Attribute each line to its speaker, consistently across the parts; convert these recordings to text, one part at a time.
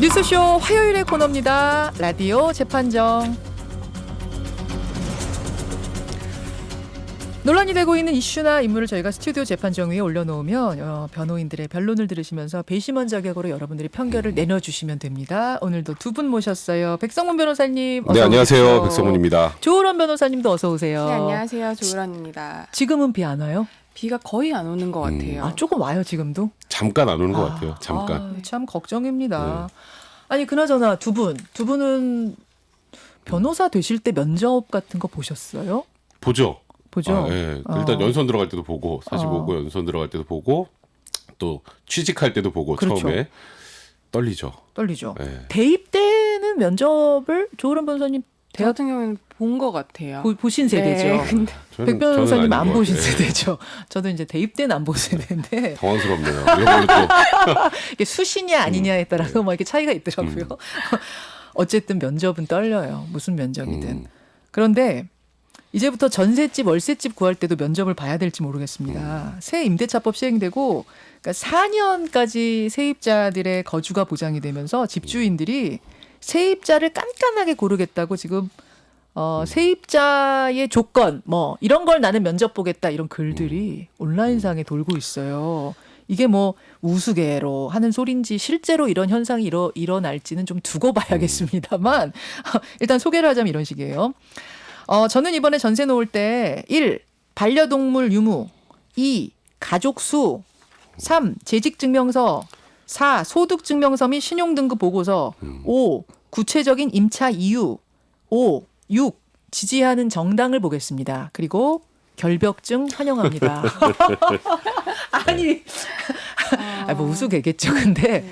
Speaker 1: 뉴스쇼 화요일의 코너입니다. 라디오 재판정. 논란이 되고 있는 이슈나 인물을 저희가 스튜디오 재판정 위에 올려놓으면 변호인들의 변론을 들으시면서 배심원 자격으로 여러분들이 판결을 내려주시면 됩니다. 오늘도 두 분 모셨어요. 백성문 변호사님 어서
Speaker 2: 네, 안녕하세요.
Speaker 1: 오십시오.
Speaker 2: 백성문입니다.
Speaker 1: 조은원 변호사님도 어서 오세요.
Speaker 3: 네, 안녕하세요. 조은원입니다.
Speaker 1: 지금은 비 안 와요?
Speaker 3: 비가 거의 안 오는 것 같아요.
Speaker 1: 아, 조금 와요 지금도?
Speaker 2: 잠깐 안 오는 것 같아요. 잠깐.
Speaker 1: 아, 참 걱정입니다. 아니 그나저나 두 분은 변호사 되실 때 면접 같은 거 보셨어요?
Speaker 2: 보죠.
Speaker 1: 보죠.
Speaker 2: 예. 일단 연수원 들어갈 때도 보고 사실 보고 연수원 들어갈 때도 보고 또 취직할 때도 보고
Speaker 1: 그렇죠.
Speaker 2: 처음에 떨리죠. 예.
Speaker 1: 대입 때는 면접을 조은원 변호사님
Speaker 3: 저
Speaker 1: 대학
Speaker 3: 같은 경우는 본 것 같아요.
Speaker 1: 보신 세대죠.
Speaker 3: 네, 근데
Speaker 1: 백 변호사님 안
Speaker 2: 아닌 것
Speaker 1: 보신
Speaker 2: 같아요.
Speaker 1: 세대죠. 저도 이제 대입 때는 안 보신 세대인데
Speaker 2: 당황스럽네요. 이런 걸로 또
Speaker 1: 이게 수시냐 아니냐에 따라서 뭐 이렇게 차이가 있더라고요. 어쨌든 면접은 떨려요. 무슨 면접이든. 그런데 이제부터 전셋집, 월세집 구할 때도 면접을 봐야 될지 모르겠습니다. 새 임대차법 시행되고 그러니까 4년까지 세입자들의 거주가 보장이 되면서 집주인들이 세입자를 깐깐하게 고르겠다고 지금 세입자의 조건 뭐 이런 걸 나는 면접 보겠다 이런 글들이 온라인상에 돌고 있어요. 이게 뭐 우스개로 하는 소린지 실제로 이런 현상이 일어날지는 좀 두고 봐야겠습니다만 일단 소개를 하자면 이런 식이에요. 저는 이번에 전세 놓을 때 1. 반려동물 유무 2. 가족 수 3. 재직증명서 4. 소득증명서 및 신용등급 보고서 5. 구체적인 임차 이유 5. 6. 지지하는 정당을 보겠습니다. 그리고 결벽증 환영합니다. 아니 뭐 우스개겠죠. 근데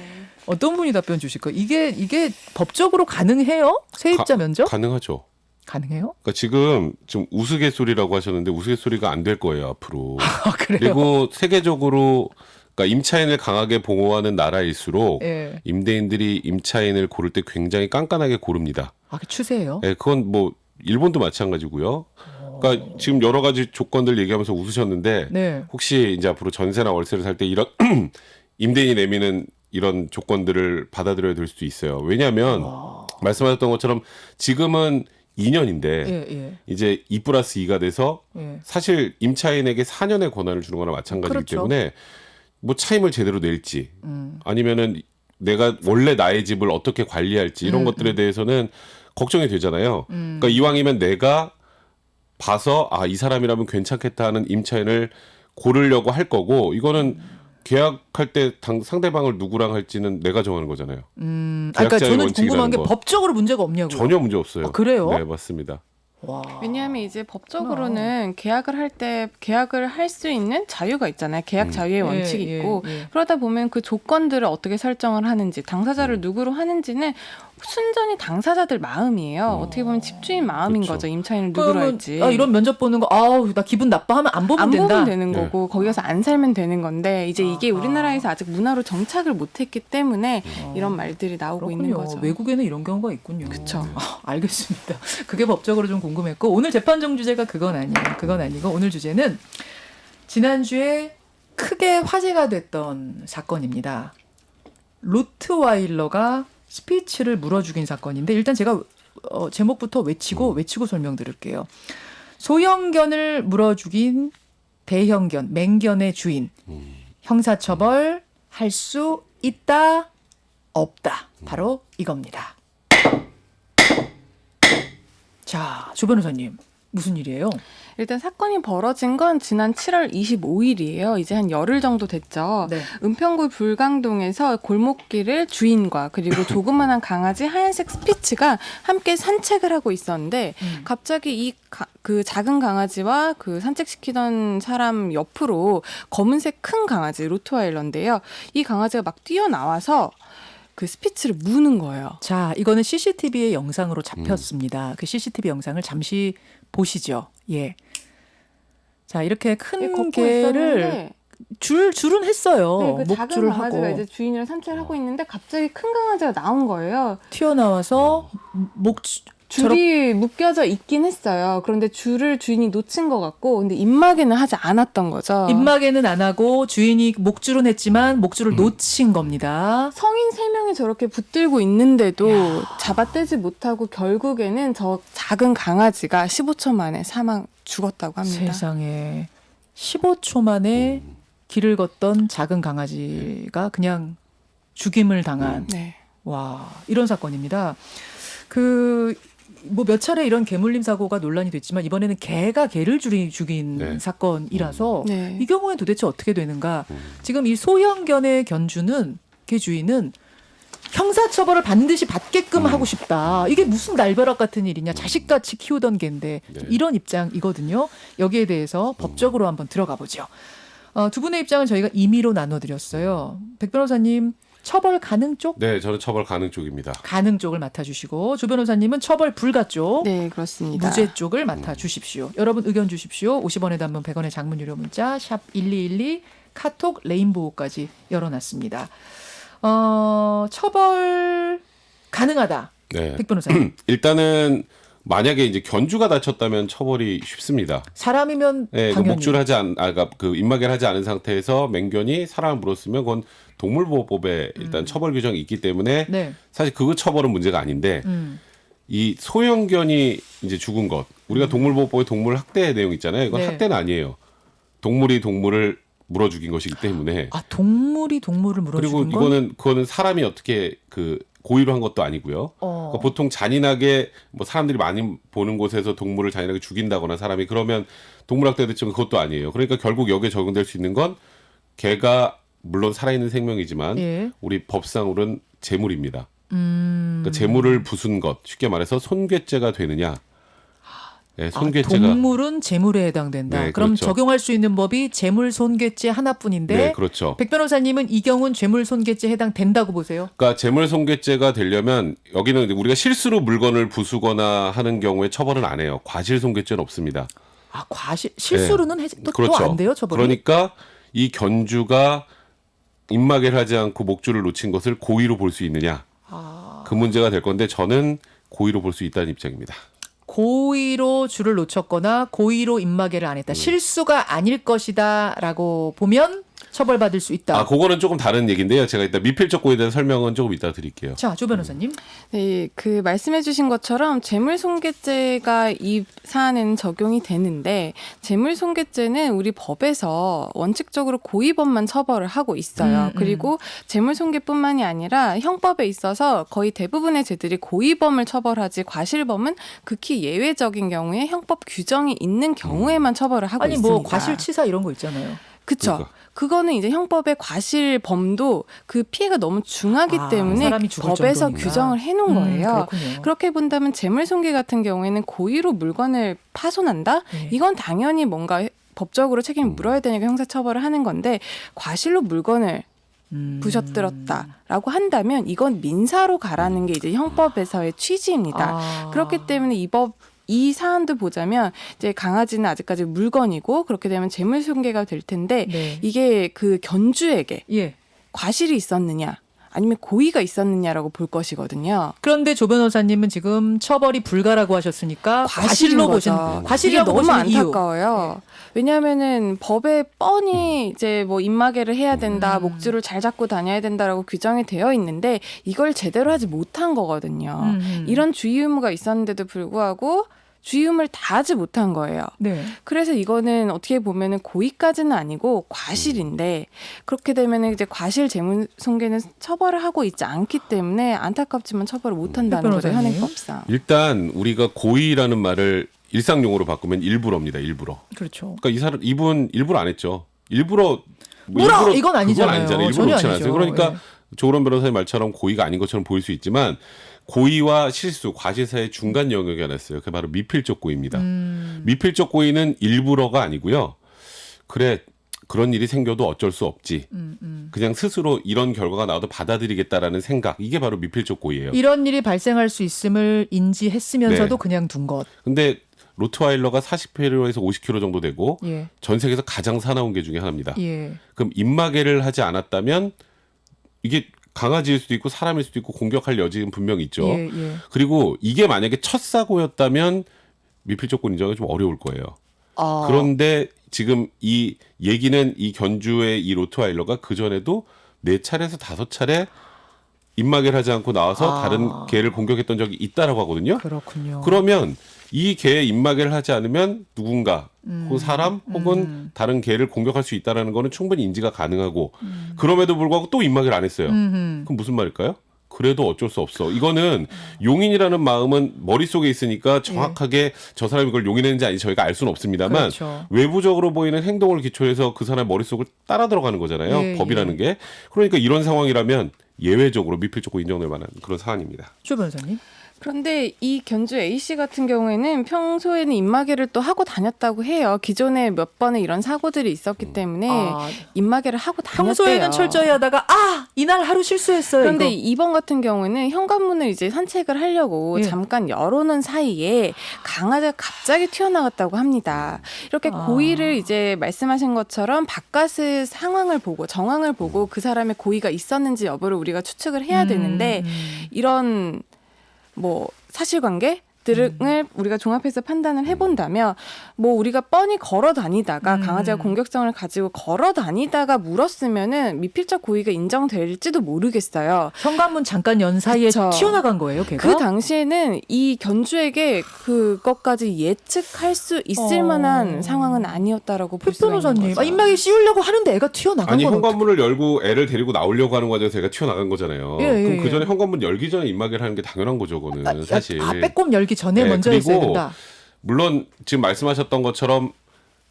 Speaker 1: 어떤 분이 답변 주실 거예요? 이게 법적으로 가능해요? 세입자 면접?
Speaker 2: 가능하죠.
Speaker 1: 가능해요?
Speaker 2: 그러니까 지금 좀 우스갯소리라고 하셨는데 우스갯소리가 안 될 거예요 앞으로.
Speaker 1: 아, 그래요?
Speaker 2: 그리고 세계적으로 그러니까 임차인을 강하게 보호하는 나라일수록
Speaker 1: 예.
Speaker 2: 임대인들이 임차인을 고를 때 굉장히 깐깐하게 고릅니다.
Speaker 1: 아, 그 추세예요?
Speaker 2: 예, 그건 뭐 일본도 마찬가지고요. 그러니까 지금 여러 가지 조건들 얘기하면서 웃으셨는데
Speaker 1: 네.
Speaker 2: 혹시 이제 앞으로 전세나 월세를 살 때 이런 임대인이 내미는 이런 조건들을 받아들여야 될 수도 있어요. 왜냐하면 말씀하셨던 것처럼 지금은 2년인데
Speaker 1: 예.
Speaker 2: 이제 2+2가 돼서
Speaker 1: 예.
Speaker 2: 사실 임차인에게 4년의 권한을 주는 거나 마찬가지이기
Speaker 1: 그렇죠.
Speaker 2: 때문에 뭐 차임을 제대로 낼지 아니면은 내가 원래 나의 집을 어떻게 관리할지 이런 것들에 대해서는 걱정이 되잖아요. 그러니까 이왕이면 내가 봐서 이 사람이라면 괜찮겠다 하는 임차인을 고르려고 할 거고 이거는 계약할 때 상대방을 누구랑 할지는 내가 정하는 거잖아요.
Speaker 1: 그러니까
Speaker 2: 계약자의
Speaker 1: 저는
Speaker 2: 원칙이라는
Speaker 1: 궁금한 게
Speaker 2: 거.
Speaker 1: 법적으로 문제가 없냐고요.
Speaker 2: 전혀 문제 없어요.
Speaker 1: 아, 그래요?
Speaker 2: 네, 맞습니다.
Speaker 1: 와.
Speaker 3: 왜냐하면 이제 법적으로는 계약을 할 때 계약을 할 수 있는 자유가 있잖아요. 계약 자유의 원칙이 있고 그러다 보면 그 조건들을 어떻게 설정을 하는지 당사자를 누구로 하는지는 순전히 당사자들 마음이에요. 어떻게 보면 집주인 마음인
Speaker 2: 그렇죠.
Speaker 3: 거죠. 임차인을 누구로
Speaker 1: 그러면
Speaker 3: 할지.
Speaker 1: 이런 면접 보는 거 아우 나 기분 나빠하면 안 보면
Speaker 3: 안
Speaker 1: 된다.
Speaker 3: 보면 되는 거고 거기서 안 살면 되는 건데 이제 이게 우리나라에서 아직 문화로 정착을 못했기 때문에 이런 말들이 나오고 있는
Speaker 1: 그렇군요.
Speaker 3: 거죠.
Speaker 1: 외국에는 이런 경우가 있군요.
Speaker 3: 그쵸.
Speaker 1: 알겠습니다. 그게 법적으로 좀 궁금했고 오늘 재판정 주제가 그건 아니에요. 그건 아니고 오늘 주제는 지난주에 크게 화제가 됐던 사건입니다. 로트와일러가 스피츠를 물어 죽인 사건인데 일단 제가 제목부터 외치고 설명드릴게요. 소형견을 물어 죽인 대형견, 맹견의 주인. 형사처벌 할 수 있다, 없다. 바로 이겁니다. 자, 조 변호사님. 무슨 일이에요?
Speaker 3: 일단 사건이 벌어진 건 지난 7월 25일이에요. 이제 한 열흘 정도 됐죠.
Speaker 1: 네.
Speaker 3: 은평구 불광동에서 골목길을 주인과 그리고 조그만한 강아지 하얀색 스피츠가 함께 산책을 하고 있었는데 갑자기 그 작은 강아지와 그 산책시키던 사람 옆으로 검은색 큰 강아지 로트와일러인데요. 이 강아지가 막 뛰어나와서 그 스피츠를 무는 거예요.
Speaker 1: 자, 이거는 CCTV의 영상으로 잡혔습니다. 그 CCTV 영상을 잠시 보시죠. 예. 자, 이렇게 큰
Speaker 3: 걷고
Speaker 1: 개를
Speaker 3: 있었는데
Speaker 1: 줄은 했어요.
Speaker 3: 네, 그 작은
Speaker 1: 목줄을
Speaker 3: 강아지가
Speaker 1: 하고
Speaker 3: 이제 주인이랑 산책을 하고 있는데 갑자기 큰 강아지가 나온 거예요.
Speaker 1: 튀어나와서
Speaker 3: 줄이 묶여져 있긴 했어요. 그런데 줄을 주인이 놓친 것 같고, 근데 입마개는 하지 않았던 거죠.
Speaker 1: 입마개는 안 하고 주인이 목줄은 했지만 목줄을 놓친 겁니다.
Speaker 3: 성인 3명이 저렇게 붙들고 있는데도 잡아떼지 못하고 결국에는 저 작은 강아지가 15초 만에 죽었다고 합니다.
Speaker 1: 세상에 15초 만에 길을 걷던 작은 강아지가 그냥 죽임을 당한
Speaker 3: 네.
Speaker 1: 와 이런 사건입니다. 뭐 몇 차례 이런 개물림 사고가 논란이 됐지만 이번에는 개가 개를 죽인
Speaker 2: 네.
Speaker 1: 사건이라서
Speaker 3: 네.
Speaker 1: 이 경우엔 도대체 어떻게 되는가? 지금 이 소형견의 견주는 개 주인은 형사처벌을 반드시 받게끔 하고 싶다. 이게 무슨 날벼락 같은 일이냐. 자식같이 키우던 개인데
Speaker 2: 네.
Speaker 1: 이런 입장이거든요. 여기에 대해서 법적으로 한번 들어가 보죠. 두 분의 입장은 저희가 임의로 나눠드렸어요. 백 변호사님 처벌 가능 쪽?
Speaker 2: 네, 저는 처벌 가능 쪽입니다.
Speaker 1: 가능 쪽을 맡아주시고 조 변호사님은 처벌 불가 쪽.
Speaker 3: 네, 그렇습니다.
Speaker 1: 무죄 쪽을 맡아주십시오. 여러분 의견 주십시오. 50원의 단문 100원의 장문 유료 문자 샵 1212 카톡 레인보우까지 열어놨습니다. 처벌 가능하다.
Speaker 2: 네.
Speaker 1: 백 변호사님.
Speaker 2: 일단은 만약에 이제 견주가 다쳤다면 처벌이 쉽습니다.
Speaker 1: 사람이면
Speaker 2: 네,
Speaker 1: 당연히.
Speaker 2: 그러니까 그 입마개를 하지 않은 상태에서 맹견이 사람을 물었으면 그건 동물보호법에 일단 처벌 규정이 있기 때문에
Speaker 1: 네.
Speaker 2: 사실 그 처벌은 문제가 아닌데 이 소형견이 이제 죽은 것 우리가 동물보호법에 동물 학대 내용 있잖아요. 이건
Speaker 1: 네.
Speaker 2: 학대는 아니에요. 동물이 동물을 물어 죽인 것이기 때문에
Speaker 1: 동물이 동물을 물어
Speaker 2: 그리고
Speaker 1: 죽인 건?
Speaker 2: 그거는 사람이 어떻게 그 고의로 한 것도 아니고요. 그러니까 보통 잔인하게 뭐 사람들이 많이 보는 곳에서 동물을 잔인하게 죽인다거나 사람이 그러면 동물학대 됐지만 그것도 아니에요. 그러니까 결국 여기에 적용될 수 있는 건 개가 물론 살아있는 생명이지만
Speaker 1: 예.
Speaker 2: 우리 법상으로는 재물입니다. 그러니까 재물을 부순 것 쉽게 말해서 손괴죄가 되느냐? 네, 손괴죄가
Speaker 1: 동물은 재물에 해당된다.
Speaker 2: 네,
Speaker 1: 그럼
Speaker 2: 그렇죠.
Speaker 1: 적용할 수 있는 법이 재물 손괴죄 하나뿐인데
Speaker 2: 네, 그렇죠.
Speaker 1: 백 변호사님은 이 경우는 재물 손괴죄 해당된다고 보세요?
Speaker 2: 그러니까 재물 손괴죄가 되려면 여기는 우리가 실수로 물건을 부수거나 하는 경우에 처벌은 안 해요. 과실 손괴죄는 없습니다.
Speaker 1: 실수로는 또 안 돼요, 처벌이?
Speaker 2: 그러니까 이 견주가 입마개를 하지 않고 목줄을 놓친 것을 고의로 볼 수 있느냐? 그 문제가 될 건데 저는 고의로 볼 수 있다는 입장입니다.
Speaker 1: 고의로 줄을 놓쳤거나 고의로 입마개를 안 했다. 실수가 아닐 것이다라고 보면 처벌받을 수 있다.
Speaker 2: 그거는 조금 다른 얘기인데요. 제가 이따 미필적 고의에 대한 설명은 조금 이따 드릴게요.
Speaker 1: 자, 조 변호사님.
Speaker 3: 네, 그 말씀해주신 것처럼 재물손괴죄가 이 사안에는 적용이 되는데 재물손괴죄는 우리 법에서 원칙적으로 고의범만 처벌을 하고 있어요. 그리고 재물손괴뿐만이 아니라 형법에 있어서 거의 대부분의 죄들이 고의범을 처벌하지 과실범은 극히 예외적인 경우에 형법 규정이 있는 경우에만 처벌을 하고
Speaker 1: 아니
Speaker 3: 있습니다.
Speaker 1: 뭐 과실치사 이런 거 있잖아요.
Speaker 3: 그쵸.
Speaker 2: 그러니까.
Speaker 3: 그거는 이제 형법의 과실범도 그 피해가 너무 중하기 때문에
Speaker 1: 사람이 죽을
Speaker 3: 법에서
Speaker 1: 정도니까.
Speaker 3: 규정을 해놓은 거예요.
Speaker 1: 그렇군요.
Speaker 3: 그렇게 본다면 재물손괴 같은 경우에는 고의로 물건을 파손한다?
Speaker 1: 네.
Speaker 3: 이건 당연히 뭔가 법적으로 책임을 물어야 되니까 형사처벌을 하는 건데 과실로 물건을 부셔뜨렸다라고 한다면 이건 민사로 가라는 게 이제 형법에서의 취지입니다. 그렇기 때문에 이 사안도 보자면 이제 강아지는 아직까지 물건이고 그렇게 되면 재물손괴가 될 텐데
Speaker 1: 네.
Speaker 3: 이게 그 견주에게
Speaker 1: 예.
Speaker 3: 과실이 있었느냐 아니면 고의가 있었느냐라고 볼 것이거든요.
Speaker 1: 그런데 조 변호사님은 지금 처벌이 불가라고 하셨으니까
Speaker 3: 과실인
Speaker 1: 과실로
Speaker 3: 거죠.
Speaker 1: 보신 과실이라고
Speaker 3: 너무
Speaker 1: 보시는 이유.
Speaker 3: 안타까워요. 왜냐하면은 법에 뻔히 이제 뭐 입마개를 해야 된다, 목줄을 잘 잡고 다녀야 된다라고 규정이 되어 있는데 이걸 제대로 하지 못한 거거든요. 이런 주의 의무가 있었는데도 불구하고 주의 의무를 다 하지 못한 거예요.
Speaker 1: 네.
Speaker 3: 그래서 이거는 어떻게 보면은 고의까지는 아니고 과실인데 그렇게 되면은 이제 과실 재물손괴는 처벌을 하고 있지 않기 때문에 안타깝지만 처벌을 못 한다는 거죠,
Speaker 1: 변호사님.
Speaker 3: 현행법상.
Speaker 2: 일단 우리가 고의라는 말을 일상 용어로 바꾸면 일부러입니다. 일부러.
Speaker 1: 그렇죠.
Speaker 2: 그러니까 이분 일부러 안 했죠. 일부러
Speaker 1: 물어! 이건 아니잖아요.
Speaker 2: 그건 아니잖아요. 일부러
Speaker 1: 전혀
Speaker 2: 그렇지 않았어요.
Speaker 1: 아니죠.
Speaker 2: 그러니까
Speaker 1: 예.
Speaker 2: 조론 변호사님 말처럼 고의가 아닌 것처럼 보일 수 있지만 고의와 실수, 과실 사이의 중간 영역이 하나 있어요. 그게 바로 미필적 고의입니다. 미필적 고의는 일부러가 아니고요. 그래 그런 일이 생겨도 어쩔 수 없지. 그냥 스스로 이런 결과가 나와도 받아들이겠다라는 생각. 이게 바로 미필적 고의예요.
Speaker 1: 이런 일이 발생할 수 있음을 인지했으면서도
Speaker 2: 네.
Speaker 1: 그냥 둔 것.
Speaker 2: 근데 로트와일러가 40kg에서 50kg 정도 되고
Speaker 1: 예.
Speaker 2: 전 세계에서 가장 사나운 개 중에 하나입니다.
Speaker 1: 예.
Speaker 2: 그럼 입마개를 하지 않았다면 이게 강아지일 수도 있고 사람일 수도 있고 공격할 여지는 분명히 있죠.
Speaker 1: 예, 예.
Speaker 2: 그리고 이게 만약에 첫 사고였다면 미필적군 인정이 좀 어려울 거예요.
Speaker 1: 아.
Speaker 2: 그런데 지금 이 얘기는 이 견주의 이 로트와일러가 그전에도 4차례에서 5차례 입마개를 하지 않고 나와서 다른 개를 공격했던 적이 있다라고 하거든요.
Speaker 1: 그렇군요.
Speaker 2: 그러면 이 개에 입마개를 하지 않으면 누군가 혹은 사람 혹은 다른 개를 공격할 수 있다는 거는 충분히 인지가 가능하고 그럼에도 불구하고 또 입마개를 안 했어요. 그럼 무슨 말일까요? 그래도 어쩔 수 없어. 이거는 용인이라는 마음은 머릿속에 있으니까 정확하게 저 사람이 이걸 용인했는지 아닌지 저희가 알 수는 없습니다만
Speaker 1: 그렇죠.
Speaker 2: 외부적으로 보이는 행동을 기초해서 그 사람의 머릿속을 따라 들어가는 거잖아요.
Speaker 1: 예,
Speaker 2: 법이라는 게. 그러니까 이런 상황이라면 예외적으로 미필적고 인정될 만한 그런 사안입니다.
Speaker 1: 조 변호사님.
Speaker 3: 그런데 이 견주 A씨 같은 경우에는 평소에는 입마개를 또 하고 다녔다고 해요. 기존에 몇 번의 이런 사고들이 있었기 때문에 입마개를 하고 다녔대요.
Speaker 1: 평소에는 철저히 하다가 이날 하루 실수했어요.
Speaker 3: 그런데
Speaker 1: 이거.
Speaker 3: 이번 같은 경우는 현관문을 이제 산책을 하려고
Speaker 1: 예.
Speaker 3: 잠깐 열어놓은 사이에 강아지가 갑자기 튀어나갔다고 합니다. 이렇게 고의를 이제 말씀하신 것처럼 바깥의 상황을 보고 정황을 보고 그 사람의 고의가 있었는지 여부를 우리가 추측을 해야 되는데 이런 뭐 사실관계들을 우리가 종합해서 판단을 해본다면 뭐 우리가 뻔히 걸어 다니다가 강아지가 공격성을 가지고 걸어 다니다가 물었으면은 미필적 고의가 인정될지도 모르겠어요.
Speaker 1: 현관문 잠깐 연 사이에
Speaker 3: 그쵸.
Speaker 1: 튀어나간 거예요, 걔가?
Speaker 3: 그 당시에는 이 견주에게 그것까지 예측할 수 있을 만한 상황은 아니었다라고 볼 수가 있는
Speaker 1: 변호사님,
Speaker 3: 거죠.
Speaker 1: 입마개 씌우려고 하는데 애가 튀어나간
Speaker 2: 아니
Speaker 1: 건
Speaker 2: 현관문을 열고 애를 데리고 나오려고 하는 과정에서 애가 튀어나간 거잖아요.
Speaker 1: 예, 예,
Speaker 2: 그럼 그 전에
Speaker 1: 예.
Speaker 2: 현관문 열기 전에 입마개를 하는 게 당연한 거죠. 그거는 사실.
Speaker 1: 빼꼼 열기 전에
Speaker 2: 네,
Speaker 1: 먼저
Speaker 2: 그리고
Speaker 1: 했어야 된다.
Speaker 2: 물론 지금 말씀하셨던 것처럼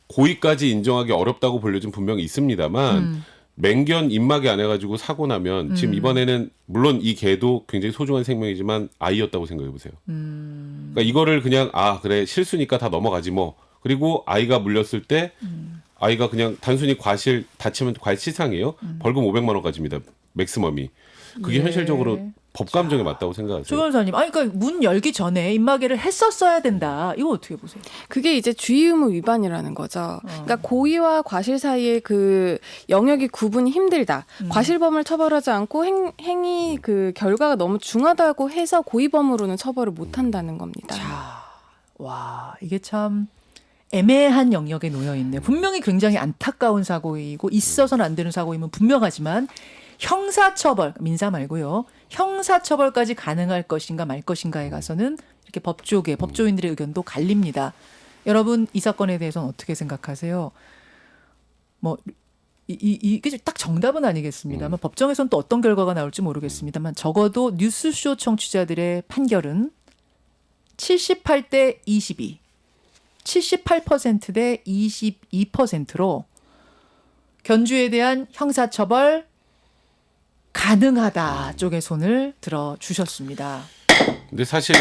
Speaker 2: 고의까지 인정하기 어렵다고 볼 요즘 분명히 있습니다만 맹견 입마개 안 해가지고 사고 나면 지금 이번에는 물론 이 개도 굉장히 소중한 생명이지만 아이였다고 생각해 보세요. 그러니까 이거를 그냥 그래 실수니까 다 넘어가지 뭐. 그리고 아이가 물렸을 때 아이가 그냥 단순히 다치면 과실치상이에요. 벌금 500만 원까지입니다. 맥시멈이. 그게
Speaker 1: 예.
Speaker 2: 현실적으로 법 감정에 맞다고
Speaker 1: 조
Speaker 2: 생각하세요?
Speaker 1: 변호사님, 그러니까 문 열기 전에 입마개를 했었어야 된다. 이거 어떻게 보세요?
Speaker 3: 그게 이제 주의 의무 위반이라는 거죠. 그러니까 고의와 과실 사이의 그 영역이 구분이 힘들다. 과실범을 처벌하지 않고 행위 그 결과가 너무 중하다고 해서 고의범으로는 처벌을 못 한다는 겁니다.
Speaker 1: 자, 와, 이게 참 애매한 영역에 놓여 있네요. 분명히 굉장히 안타까운 사고이고 있어서는 안 되는 사고임은 분명하지만 형사처벌, 민사 말고요. 형사처벌까지 가능할 것인가 말 것인가에 가서는 이렇게 법조인들의 의견도 갈립니다. 여러분 이 사건에 대해서는 어떻게 생각하세요? 뭐 이게 딱 정답은 아니겠습니다만 법정에서는 또 어떤 결과가 나올지 모르겠습니다만 적어도 뉴스쇼 청취자들의 판결은 78대 22, 78%대 22%로 견주에 대한 형사처벌 가능하다 쪽에 손을 들어 주셨습니다.
Speaker 2: 근데 사실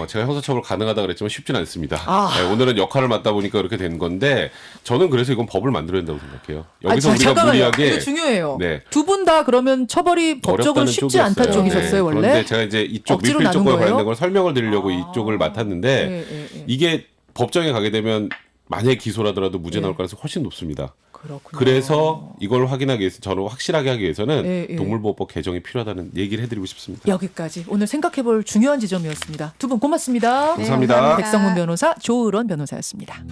Speaker 2: 제가 형사처벌 가능하다 그랬지만 쉽지는 않습니다.
Speaker 1: 아.
Speaker 2: 오늘은 역할을 맡다 보니까 그렇게 된 건데 저는 그래서 이건 법을 만들어야 된다고 생각해요. 여기서 우리가
Speaker 1: 잠깐만요.
Speaker 2: 무리하게
Speaker 1: 이거 중요해요.
Speaker 2: 네.
Speaker 1: 두 분 다 그러면 처벌이 법적으로
Speaker 2: 어렵다는
Speaker 1: 쉽지 않다
Speaker 2: 쪽이었어요.
Speaker 1: 쪽이셨어요, 원래?
Speaker 2: 그런데 제가 이제 이쪽
Speaker 1: 억지로
Speaker 2: 미필 쪽과
Speaker 1: 나눈 거예요?
Speaker 2: 관련된 걸 설명을 드리려고 이쪽을 맡았는데
Speaker 1: 예.
Speaker 2: 이게 법정에 가게 되면 만약에 기소라더라도 무죄 나올 가능성이 훨씬 높습니다.
Speaker 1: 그렇군요.
Speaker 2: 그래서 이걸 확인하기 위해서 저는 확실하게 하기 위해서는
Speaker 1: 예.
Speaker 2: 동물보호법 개정이 필요하다는 얘기를 해드리고 싶습니다.
Speaker 1: 여기까지 오늘 생각해볼 중요한 지점이었습니다. 두 분 고맙습니다.
Speaker 2: 감사합니다.
Speaker 3: 감사합니다.
Speaker 1: 백성문 변호사, 조을원 변호사였습니다.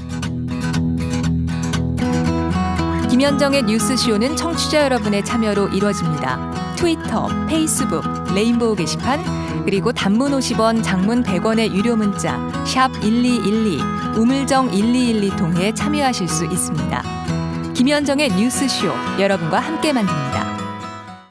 Speaker 4: 김현정의 뉴스쇼는 청취자 여러분의 참여로 이루어집니다. 트위터, 페이스북, 레인보우 게시판, 그리고 단문 50원, 장문 100원의 유료 문자 샵 1212, 우물정 1212 통해 참여하실 수 있습니다. 김현정의 뉴스쇼, 여러분과 함께 만듭니다.